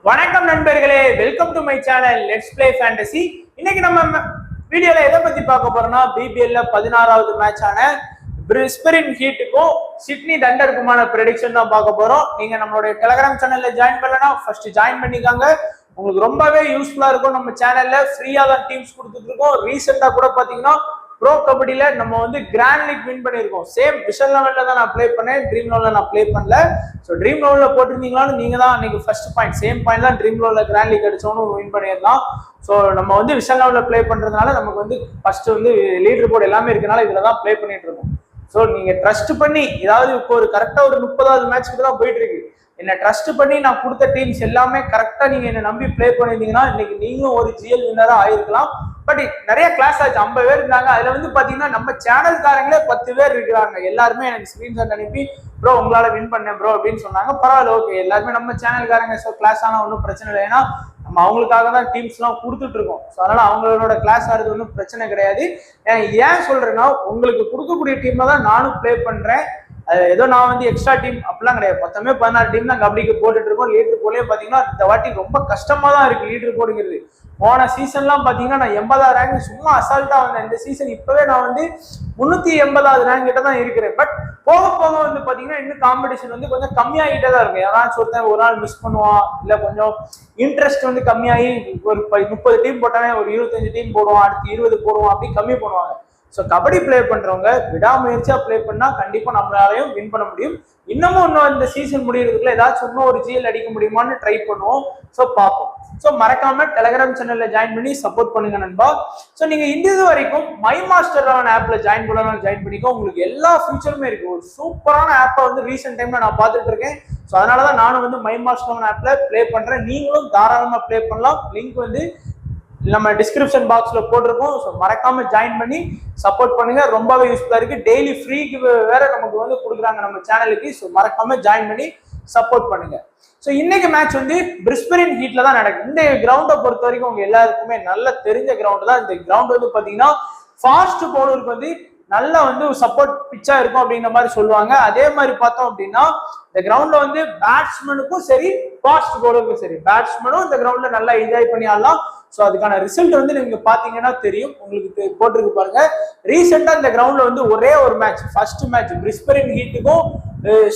வணக்கம் நண்பர்களே, welcome to my channel let's play fantasy. இன்னைக்கு நம்ம வீடியோல எதை பத்தி பார்க்க போறோம்னா பிபிஎல்ல 16வது மேட்சான பிரிஸ்பரின் ஹீட்டுக்கும் சிட்னி தண்டருக்குமான ப்ரெடிக்ஷன் தான் பார்க்க போறோம். நீங்க நம்மளுடைய டெலிகிராம் சேனல்ல ஜாயின் பண்ணலன்னா ஃபர்ஸ்ட் ஜாயின் பண்ணிக்காங்க. உங்களுக்கு ரொம்பவே யூஸ்ஃபுல்லா இருக்கும். நம்ம சேனல்ல ஃப்ரீயா தான் டீம்ஸ் கொடுத்துட்டு இருக்கோம். ரீசெண்டா கூட பாத்தீங்கன்னா ப்ரோ கபடியில நம்ம கிராண்ட் லீக் வின் பண்ணிருக்கோம். சேம் விஷன் லெவல்ல தான் நான் ப்ளே பண்ணேன், ட்ரீம் லெவல்ல நான் ப்ளே பண்ணல. ஸோ ட்ரீம் லெவல்ல போட்டிருந்தீங்களான்னு நீங்க தான் அன்னைக்கு ஃபர்ஸ்ட் பாயிண்ட், சேம் பாயிண்ட் தான் ட்ரீம் லெவல்ல கிராண்ட் லீக் அடிச்சோன்னு வின் பண்ணியிருந்தோம். ஸோ நம்ம விஷன் லெவல்ல ப்ளே பண்றதுனால நமக்கு ஃபர்ஸ்ட் லீடர் போர்டு எல்லாமே இருக்கனால இதுல தான் ப்ளே பண்ணிட்டு இருக்கோம். ஸோ நீங்க ட்ரஸ்ட் பண்ணி ஏதாவது இப்போ கரெக்டா 30வது மேட்ச்க்கு தான் போயிட்டு இருக்கு. என்ன ட்ரஸ்ட் பண்ணி நான் கொடுத்த டீம்ஸ் எல்லாமே கரெக்டா நீங்க என்ன நம்பி ப்ளே பண்ணிருந்தீங்கன்னா இன்னைக்கு நீங்களும் ஒரு ஜிஎல் வின்னரா ஆயிருக்கலாம். பட் நிறைய கிளாஸ் ஆச்சு, 50 பேர் இருந்தாங்க. அதுல பாத்தீங்கன்னா நம்ம சேனல்காரங்களே 10 பேர் இருக்கிறாங்க. எல்லாருமே எனக்கு ஸ்கிரீன்ஷாட் அனுப்பி ப்ரோ உங்களால வின் பண்ணேன் ப்ரோ அப்படின்னு சொன்னாங்க. பரவாயில்ல, ஓகே, எல்லாருமே நம்ம சேனல்காரங்க. ஸோ கிளாஸ் ஆனா ஒன்றும் பிரச்சனை இல்லை. ஏன்னா நம்ம அவங்களுக்காக தான் டீம்ஸ் எல்லாம் கொடுத்துட்டு இருக்கோம். ஸோ அதனால அவங்களோட கிளாஸ் ஆகிறது ஒன்றும் பிரச்சனை கிடையாது. ஏன் சொல்றேன்னா உங்களுக்கு கொடுக்கக்கூடிய டீம்ல தான் நானும் ப்ளே பண்றேன். ஏதோ நான் எக்ஸ்ட்ரா டீம் அப்படிலாம் கிடையாது. மொத்தமே 16 டீம் தான் கபடிக்கு போட்டுட்டு இருக்கோம். லீடர் போலே பாத்தீங்கன்னா இந்த வாட்டி ரொம்ப கஷ்டமா தான் இருக்கு லீடர் போடுங்கிறது. போன சீசன்லாம் பாத்தீங்கன்னா நான் 80வது ரேங்க் சும்மா அசால்ட்டா வந்தேன். இந்த சீசன் இப்பவே நான் 380வது ரேங்க் கிட்ட தான் இருக்கிறேன். பட் போக போக பாத்தீங்கன்னா இன்னும் காம்படிஷன் கொஞ்சம் கம்மியாகிட்டே தான் இருக்கும். யாராச்சும் ஒருத்தன் ஒரு நாள் மிஸ் பண்ணுவான், இல்ல கொஞ்சம் இன்ட்ரெஸ்ட் கம்மியாகி ஒரு 30 டீம் போட்டானே ஒரு 25 டீம் போடுவான், அடுத்து 20 போடுவான், அப்படி கம்மி பண்ணுவாங்க. ஸோ கபடி பிளே பண்றவங்க விடாமுயற்சியா பிளே பண்ணா கண்டிப்பா நம்மளாலையும் வின் பண்ண முடியும். இன்னும் இந்த சீசன் முடியறதுக்குள்ள ஏதாச்சும் ஒரு ஜிஎல் அடிக்க முடியுமான்னு ட்ரை பண்ணுவோம். ஸோ பார்ப்போம். ஸோ மறக்காம டெலிகிராம் சேனல்ல ஜாயின் பண்ணி சப்போர்ட் பண்ணுங்க நண்பா. ஸோ நீங்க இது வரைக்கும் மை மாஸ்டர் ஆப்ல ஜாயின் பண்ணலாம், ஜாயின் பண்ணிக்கோ. உங்களுக்கு எல்லா ஃபியூச்சருமே இருக்கு. ஒரு சூப்பரான ஆப்பை ரீசெண்ட் டைம்ல நான் பார்த்துட்டு இருக்கேன். ஸோ அதனாலதான் நானும் மை மாஸ்டர் ஆப்ல பிளே பண்றேன். நீங்களும் தாராளமா பிளே பண்ணலாம். லிங்க் நம்ம டிஸ்கிரிப்ஷன் பாக்ஸ்ல போட்டிருக்கோம். ஸோ மறக்காம ஜாயின் பண்ணி சப்போர்ட் பண்ணுங்க. ரொம்பவே யூஸ்ஃபுல்லா இருக்கு. டெய்லி ஃப்ரீ வேற நமக்கு கொடுக்குறாங்க நம்ம சேனலுக்கு. ஸோ மறக்காம ஜாயின் பண்ணி சப்போர்ட் பண்ணுங்க. ஸோ இன்னைக்கு மேட்ச் பிரிஸ்பரின் ஹீட்ல தான் நடக்குது. இந்த கிரவுண்டை பொறுத்த வரைக்கும் உங்க எல்லாருக்குமே நல்ல தெரிஞ்ச கிரவுண்ட் தான். இந்த கிரவுண்ட் பாத்தீங்கன்னா ஃபாஸ்ட் பவுலருக்கு நல்ல சப்போர்ட் பிச்சா இருக்கும் அப்படிங்கிற மாதிரி சொல்லுவாங்க. அதே மாதிரி பார்த்தோம் அப்படின்னா இந்த கிரவுண்ட்ல பேட்ஸ்மேனுக்கும் சரி ஃபாஸ்ட் பவுலருக்கும் சரி, பேட்ஸ்மேனும் இந்த கிரவுண்ட்ல நல்லா என்ஜாய் பண்ணி ஆடலாம். ஸோ அதுக்கான ரிசல்ட் நீங்க பாத்தீங்கன்னா தெரியும். உங்களுக்கு போட்டிருக்கு பாருங்க. ரீசெண்டா இந்த கிரவுண்ட்ல ஒரே ஒரு மேட்ச், ஃபர்ஸ்ட் மேட்ச் பிரிஸ்பரின் ஹீட்டுக்கும்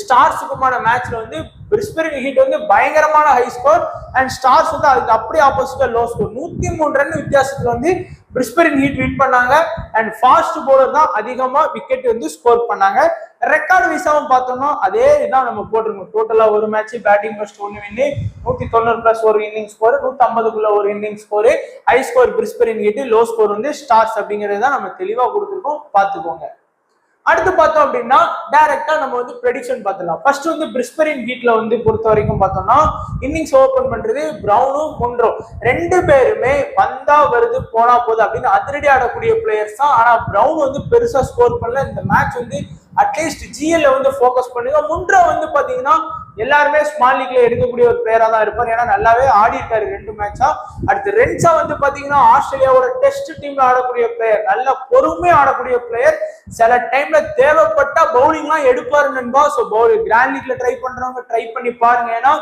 ஸ்டார்ஸுக்குமான மேட்ச்ல பிரிஸ்பரின் ஹீட் பயங்கரமான ஹை ஸ்கோர் அண்ட் ஸ்டார்ஸ் அதுக்கு அப்படியே ஆப்போசிட்டா லோ ஸ்கோர். 103 ரன் வித்தியாசத்துல பிரிஸ்பரின் ஹீட் வின் பண்ணாங்க. அண்ட் ஃபாஸ்ட் பவுலர் தான் அதிகமா விக்கெட் ஸ்கோர் பண்ணாங்க. ரெக்கார்டு வைஸாவும் பார்த்தோம்னா அதே இதான் நம்ம போட்டிருக்கோம். டோட்டலா ஒரு match batting first 1 win, 190 plus ஒரு இன்னிங் ஸ்கோர், 150க்குள்ள ஒரு inning score, high score Brisbane Heat, low score Stars அப்படிங்கறது தான் நம்ம தெளிவா கொடுத்துருக்கோம். பார்த்துக்கோங்க. அடுத்து பார்த்தோம் அப்படின்னா டைரக்டா நம்ம ப்ரெடிக்ஷன் பார்த்துலாம். ஃபர்ஸ்ட் பிரிஸ்பரின் ஹீட்ல பொறுத்த வரைக்கும் பார்த்தோம்னா இன்னிங்ஸ் ஓபன் பண்றது பிரவுனும் முன்ரோம். 2 பேருமே வந்தா வருது போனா போகுது அப்படின்னு அதிரடி ஆடக்கூடிய பிளேயர்ஸ் தான். ஆனா பிரவுன் பெருசா ஸ்கோர் பண்ணல. இந்த மேட்ச் அட்லீஸ்ட் ஜிஎல்ல ஃபோக்கஸ் பண்ணுங்க. முன்ரோ பாத்தீங்கன்னா எல்லாருமே ஸ்மால் லீக்ல எடுக்கக்கூடிய ஒரு பிளேயரா தான் இருப்பார். ஏன்னா நல்லாவே ஆடி இருக்காரு 2 மேட்சா. அடுத்து ரென்ஸா பாத்தீங்கன்னா ஆஸ்திரேலியாவோட டெஸ்ட் டீம்ல ஆடக்கூடிய பிளேயர், நல்ல பொறுமையா ஆடக்கூடிய பிளேயர். சில டைம்ல தேவைப்பட்டா பவுலிங் எல்லாம் எடுப்பாரு நண்பா. ஸோ கிராண்ட் லீக்ல ட்ரை பண்றவங்க ட்ரை பண்ணி பாருங்க. ஏன்னா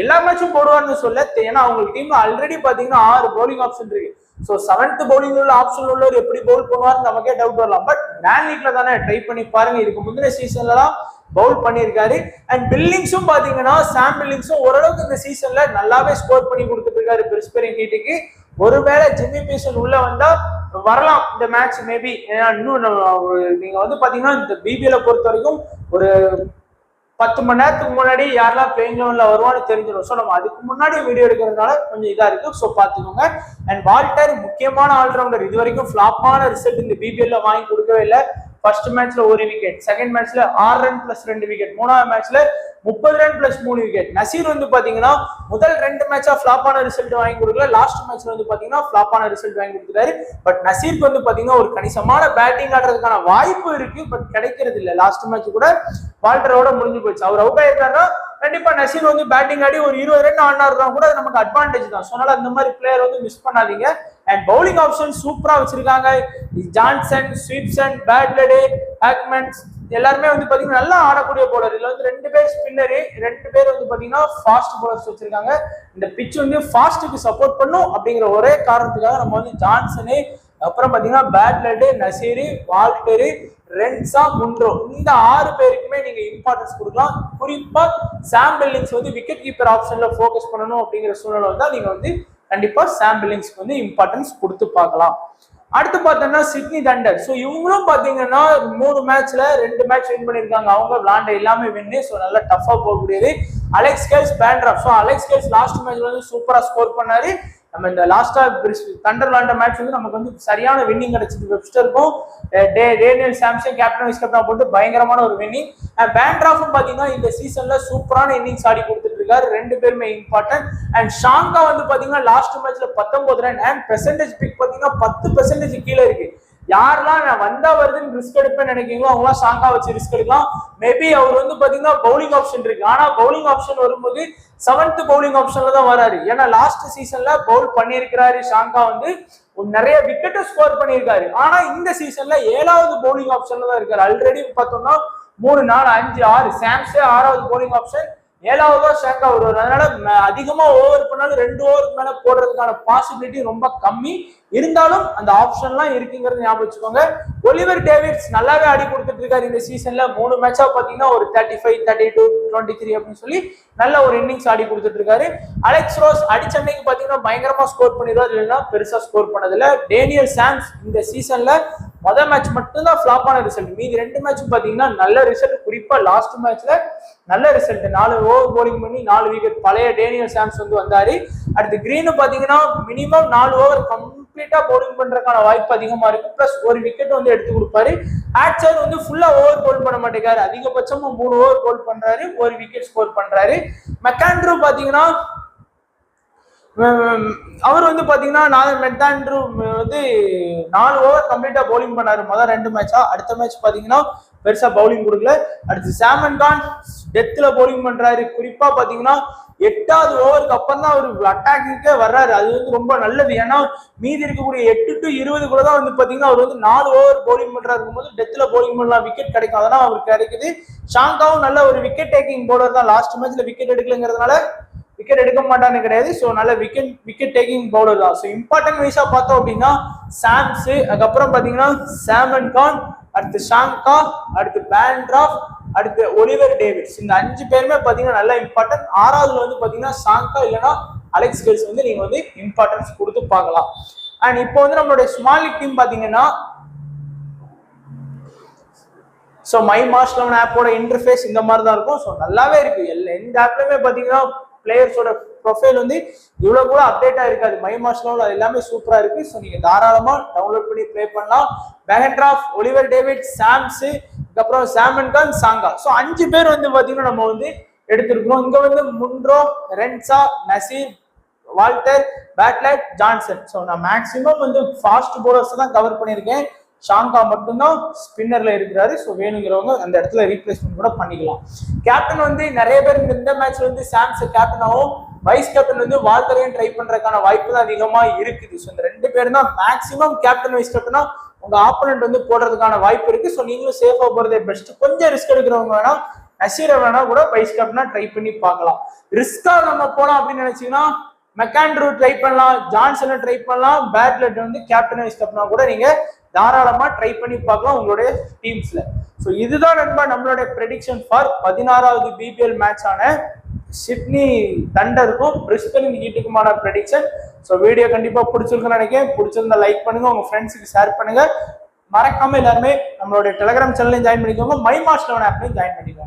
எல்லா மேட்சும் போடுவார்னு சொல்ல, ஏன்னா அவங்க டீம்ல ஆல்ரெடி பாத்தீங்கன்னா 6 பவுலிங் ஆப்ஷன் இருக்கு. ஸோ 7th பவுலிங் உள்ள ஆப்ஷன் உள்ளவர் எப்படி பவுல் பண்ணுவார்னு நமக்கே டவுட் வரலாம். பட் கிராண்ட் லீக்ல தானே ட்ரை பண்ணி பாருங்க. இதுக்கு முந்தின சீசன்லாம் பவுல் பண்ணியிருக்காரு. அண்ட் பில்லிங்ஸும் பாத்தீங்கன்னா சாம் பில்லிங்ஸும் ஓரளவுக்கு இந்த சீசன்ல நல்லாவே ஸ்கோர் பண்ணி கொடுத்துட்டு இருக்காரு பிரிஸ்பரின் ஹீட்டுக்கு. ஒருவேளை ஜிம்மி பீசன் உள்ள வந்தா வரலாம் இந்த மேட்ச் மேபி. ஏன்னா இன்னும் நீங்க பாத்தீங்கன்னா இந்த பிபிஎல்ல பொறுத்த வரைக்கும் ஒரு 10 மணி நேரத்துக்கு முன்னாடி யாரெல்லாம் பிளேயிங் லெவன்ல வருவான்னு தெரிஞ்சிடும். ஸோ நம்ம அதுக்கு முன்னாடி வீடியோ எடுக்கிறதுனால கொஞ்சம் இதா இருக்கு. ஸோ பாத்துக்கோங்க. அண்ட் வால்டர் முக்கியமான ஆல்ரவுண்டர். இது வரைக்கும் ஃபிளாப்பான ரிசல்ட் இந்த பிபிஎல்ல வாங்கி கொடுக்கவே இல்லை. ஃபர்ஸ்ட் மேட்ச்ல 1 விக்கெட், செகண்ட் மேட்ச்ல 6 ரன் பிளஸ் 2 விக்கெட், 3வது மேட்ச்ல 30 ரன் பிளஸ் 3 விக்கெட். நசீர் பாத்தீங்கன்னா முதல் 2 மேட்சா ஃபிளாப்பான ரிசல்ட் வாங்கி கொடுக்கல. லாஸ்ட் மேட்ச்ல பாத்தீங்கன்னா ஃபிளாப்பான ரிசல்ட் வாங்கி கொடுத்துட்டாரு. பட் நசீருக்கு பாத்தீங்கன்னா ஒரு கணிசமான பேட்டிங் ஆடுறதுக்கான வாய்ப்பு இருக்கு. பட் கிடைக்கிறது இல்லை. லாஸ்ட் மேட்ச் கூட வால்டரோட முடிஞ்சு போச்சு. அவர் அவுட் ஆயிருக்காருன்னா கண்டிப்பா நசீர் பேட்டிங் ஆடி ஒரு 20 ரன் ஆடினாருன்னா கூட நமக்கு அட்வான்டேஜ் தான். ஸோ அதனால அந்த மாதிரி பிளேயர் மிஸ் பண்ணாதீங்க. அண்ட் பவுலிங் ஆப்ஷன் சூப்பரா வச்சிருக்காங்க. ஜான்சன், ஸ்வீப்சன், பேட்லடே, ஹாக்மன்ஸ் எல்லாருமே வந்து பாத்தீங்கன்னா நல்லா ஆடக்கூடிய போலர். இதுல வந்து 2 பேர் ஸ்பின்னரு, 2 பேர் வந்து பாத்தீங்கன்னா ஃபாஸ்ட் போலர்ஸ் வச்சிருக்காங்க. இந்த பிட்ச் வந்து ஃபாஸ்ட்டுக்கு சப்போர்ட் பண்ணும் அப்படிங்கிற ஒரே காரணத்துக்காக நம்ம வந்து ஜான்சனு, அப்புறம் பாத்தீங்கன்னா பேட்லெட், நசீர், வால்டரு, ரென்சா, முன்ரோ இந்த 6 பேருக்குமே நீங்க இம்பார்ட்டன்ஸ் கொடுக்கலாம். குறிப்பா சாம் பில்லிங்ஸ் வந்து விக்கெட் கீப்பர் ஆப்ஷன்ல போக்கஸ் பண்ணணும் அப்படிங்கிற சூழ்நிலை வந்தா நீங்க வந்து கண்டிப்பா சாம் பில்லிங்ஸ்க்கு வந்து இம்பார்ட்டன்ஸ் கொடுத்து பார்க்கலாம். அடுத்து பார்த்தோம்னா சிட்னி தண்டர். ஸோ இவங்களும் பார்த்தீங்கன்னா 3 மேட்ச்ல 2 மேட்ச் வின் பண்ணியிருக்காங்க. அவங்க விளாண்ட எல்லாமே வின்னு. ஸோ நல்லா டஃபா போகக்கூடியது. Alex Hales, Bancroft. So Alex Hales last மேட்ச்ல வந்து சூப்பரா ஸ்கோர் பண்ணாரு. நம்ம இந்த லாஸ்டா தண்டர் விளாண்ட மேட்ச் வந்து நமக்கு வந்து சரியான வின்னிங் கிடைச்சது. வெப்ஸ்டருக்கும் Daniel Samson captain vice captain போட்டு பயங்கரமான ஒரு வின்னிங். பேண்ட்ராஃபும் பாத்தீங்கன்னா இந்த சீசன்ல சூப்பரான இன்னிங்ஸ் ஆடி கொடுத்துட்டு இருக்காரு. 2 பேருமே இம்பார்ட்டன்ட். அண்ட் ஷாங்கா வந்து பாத்தீங்கன்னா லாஸ்ட் மேட்ச்ல 19 ரன் அண்ட் பெர்சன்டேஜ் பிக் பாத்தீங்கன்னா 10% கீழே இருக்கு. யாரெல்லாம் நான் வந்தா வருதுன்னு ரிஸ்க் எடுப்பேன்னு நினைக்கிறீங்களோ அவங்களாம் ஷாங்கா வச்சு ரிஸ்க் எடுக்கலாம். மேபி அவர் வந்து பாத்தீங்கன்னா பவுலிங் ஆப்ஷன் இருக்கு. ஆனா பவுலிங் ஆப்ஷன் வரும்போது 7th பவுலிங் ஆப்ஷன்ல தான் வராரு. ஏன்னா லாஸ்ட் சீசன்ல பவுல் பண்ணியிருக்கிறாரு ஷாங்கா வந்து நிறைய விக்கெட் ஸ்கோர் பண்ணியிருக்காரு. ஆனா இந்த சீசன்ல 7வது பவுலிங் ஆப்ஷன்ல தான் இருக்காரு. ஆல்ரெடி பார்த்தோம்னா 3, 4, 5, 6 சாம்ஸே 6வது பவுலிங் ஆப்ஷன், 7வதா ஷாங்கா வருவார். அதனால அதிகமா ஓவர் பண்ணாலும் 2 ஓவருக்கு மேல போடுறதுக்கான பாசிபிலிட்டி ரொம்ப கம்மி. இருந்தாலும் அந்த ஆப்ஷன்லாம் இருக்குங்கிறது ஞாபகம் வச்சுக்கோங்க. ஒலிவர் டேவிட்ஸ் நல்லாவே ஆடி கொடுத்துட்டு இருக்காரு இந்த சீசன்ல. 3 மேட்சா பாத்தீங்கன்னா ஒரு 35, 32, 23 அப்படின்னு சொல்லி நல்ல ஒரு இன்னிங்ஸ் ஆடி கொடுத்துட்டு இருக்காரு. அலெக்ஸ் ரோஸ் அடிச்சன்னைக்கு பாத்தீங்கன்னா பயங்கரமா ஸ்கோர் பண்ணிடுவார், இல்லைன்னா பெருசா ஸ்கோர் பண்ணதில்ல. டேனியல் சாம்ஸ் இந்த சீசன்ல மொதல் மேட்ச் மட்டும்தான் ஃபிளாப்பான ரிசல்ட். மீதி 2 மேட்சும் பாத்தீங்கன்னா நல்ல ரிசல்ட். குறிப்பா லாஸ்ட் மேட்ச்ல நல்ல ரிசல்ட். 4 ஓவர் போலிங் பண்ணி 4 விக்கெட் பழைய டேனியல் சாம்ஸ் வந்து வந்தாரு. அடுத்து கிரீனு பாத்தீங்கன்னா மினிமம் 4 ஓவர் கம்ப்ளீட்டா பவுலிங் பண்றதுக்கான வாய்ப்பு அதிகமா இருக்கு. பிளஸ் ஒரு விக்கெட் வந்து எடுத்து கொடுப்பாரு. ஆட்சர் வந்து ஃபுல்லா ஓவர் போல் பண்ண மாட்டேங்காரு. அதிகபட்சமா 3 ஓவர் போல் பண்றாரு, ஒரு விக்கெட் ஸ்கோர் பண்றாரு. மெக்காண்ட்ரூ பாத்தீங்கன்னா அவர் வந்து பாத்தீங்கன்னா மெக்காண்ட்ரூ வந்து 4 ஓவர் கம்ப்ளீட்டா பவுலிங் பண்ணாரு முதல் 2 மேட்சா. அடுத்த மேட்ச் பாத்தீங்கன்னா பெருசா பவுலிங் கொடுக்கல. அடுத்து சாமன் கான் டெத்ல பவுலிங் பண்றாரு. குறிப்பா பாத்தீங்கன்னா 8வது ஓவருக்கு அப்புறம் தான் அவர் அட்டாக்கிங்கே வர்றாரு. அது வந்து ரொம்ப நல்லது. ஏன்னா மீதி இருக்கக்கூடிய 8 to 20 கூட தான் வந்து பாத்தீங்கன்னா அவர் வந்து 4 ஓவர் பவுலிங் பண்றாரு போது டெத்ல பவுலிங் பண்ணலாம், விக்கெட் கிடைக்கும். அதெல்லாம் அவருக்கு கிடைக்குது. ஷாங்காவும் நல்ல ஒரு விக்கெட் டேக்கிங் பவுலர் தான். லாஸ்ட் மேட்ச்ல விக்கெட் எடுக்கலங்கிறதுனால விக்கெட் எடுக்க மாட்டான்னு கிடையாது. ஸோ நல்ல விக்கெட் டேக்கிங் பவுலர் தான். ஸோ இம்பார்ட்டன்ட் வைஸா பார்த்தோம் அப்படின்னா சாம்ஸ், அதுக்கப்புறம் பாத்தீங்கன்னா சாமன் கான், அடுத்து ஷாங்கா, அடுத்து பேண்ட்ராஃப், அடுத்து ஒலிவர் டேவிட்ஸ். இந்த 5 பேருமே பாத்தீங்கன்னா நல்ல இம்பார்ட்டன்ட். 6வதுல வந்து பாத்தீங்கன்னா ஷாங்கா இல்லைன்னா அலெக்ஸ் கேல்ஸ் வந்து நீங்க வந்து இம்பார்ட்டன்ஸ் கொடுத்து பார்க்கலாம். அண்ட் இப்போ வந்து நம்மளுடைய ஸ்மால் லீக் டீம் பாத்தீங்கன்னா ஸோ மை மார்ச் 11 ஆப்போட இன்டர்ஃபேஸ் இந்த மாதிரி தான் இருக்கும். ஸோ நல்லாவே இருக்கு. எந்த ஆப்லயுமே பாத்தீங்கன்னா பிளேயர்ஸோட ப்ரொஃபைல் வந்து இவ்வளவு கூட அப்டேட்டா இருக்காது. மை மார்ச் 11 அது எல்லாமே சூப்பரா இருக்கு. ஸோ நீங்க தாராளமா டவுன்லோட் பண்ணி பிளே பண்ணலாம். பேண்ட்ராஃப், ஒலிவர் டேவிட், சாம்ஸ், அப்புறம் சாமன் கான், ஷாங்கா. ஸோ 5 பேர் வந்து பாத்தீங்கன்னா நம்ம வந்து எடுத்திருக்கிறோம். இங்க வந்து Munro, Renshaw, Nasir, Walter, Bartlett, Johnson. So நான் மேக்சிமம் வந்து ஃபாஸ்ட் போலர்ஸ் தான் கவர் பண்ணியிருக்கேன். ஷாங்கா மட்டும்தான் ஸ்பின்னர்ல இருக்கிறாரு. ஸோ வேணுங்கிறவங்க அந்த இடத்துல ரீப்ளேஸ்மெண்ட் கூட பண்ணிக்கலாம். கேப்டன் வந்து நிறைய பேர் இந்த மேட்ச்ல வந்து சாம்ஸ் கேப்டனாகவும் வைஸ் கேப்டன் வந்து வால்டரையும் ட்ரை பண்றதுக்கான வாய்ப்பு தான் அதிகமா இருக்குது. ஸோ இந்த 2 பேரும் தான் மேக்சிமம் கேப்டன் வைஸ் கேப்டனா உங்க ஆப்போனன்ட் வந்து போடுறதுக்கான வாய்ப்பு இருக்கு. ஸோ நீங்களும் சேஃபா போறதே பெஸ்ட். கொஞ்சம் ரிஸ்க் எடுக்கிறவங்க வேணா நசீரை வேணா கூட வைஸ் கேப்டனா ட்ரை பண்ணி பார்க்கலாம். ரிஸ்கா நம்ம போலாம் அப்படின்னு நினைச்சீங்கன்னா மெக்காண்ட்ரூ ட்ரை பண்ணலாம், ஜான்சனை ட்ரை பண்ணலாம், பேட்லெட் வந்து கேப்டன் வைஸ் கேப்டனா கூட நீங்க தாராளமா ட்ரை பண்ணி பார்க்கலாம் உங்களுடைய டீம்ஸ்ல. ஸோ இதுதான் நண்பா நம்மளுடைய ப்ரெடிக்ஷன் ஃபார் 16வது பிபிஎல் மேட்ச் ஆன சிட்னி தண்டருக்கும் பிரிஸ்பன் ஹீட்டுக்குமான ப்ரெடிக்ஷன். ஸோ வீடியோ கண்டிப்பா பிடிச்சிருக்குன்னு நினைக்கிறேன். பிடிச்சிருந்தா லைக் பண்ணுங்க, உங்க ஃப்ரெண்ட்ஸுக்கு ஷேர் பண்ணுங்க. மறக்காம எல்லாருமே நம்மளுடைய டெலிகிராம் சேனலையும் ஜாயின் பண்ணிக்கோங்க, மை மார்ச் 11 ஆப்லையும் ஜாயின் பண்ணிக்கோங்க.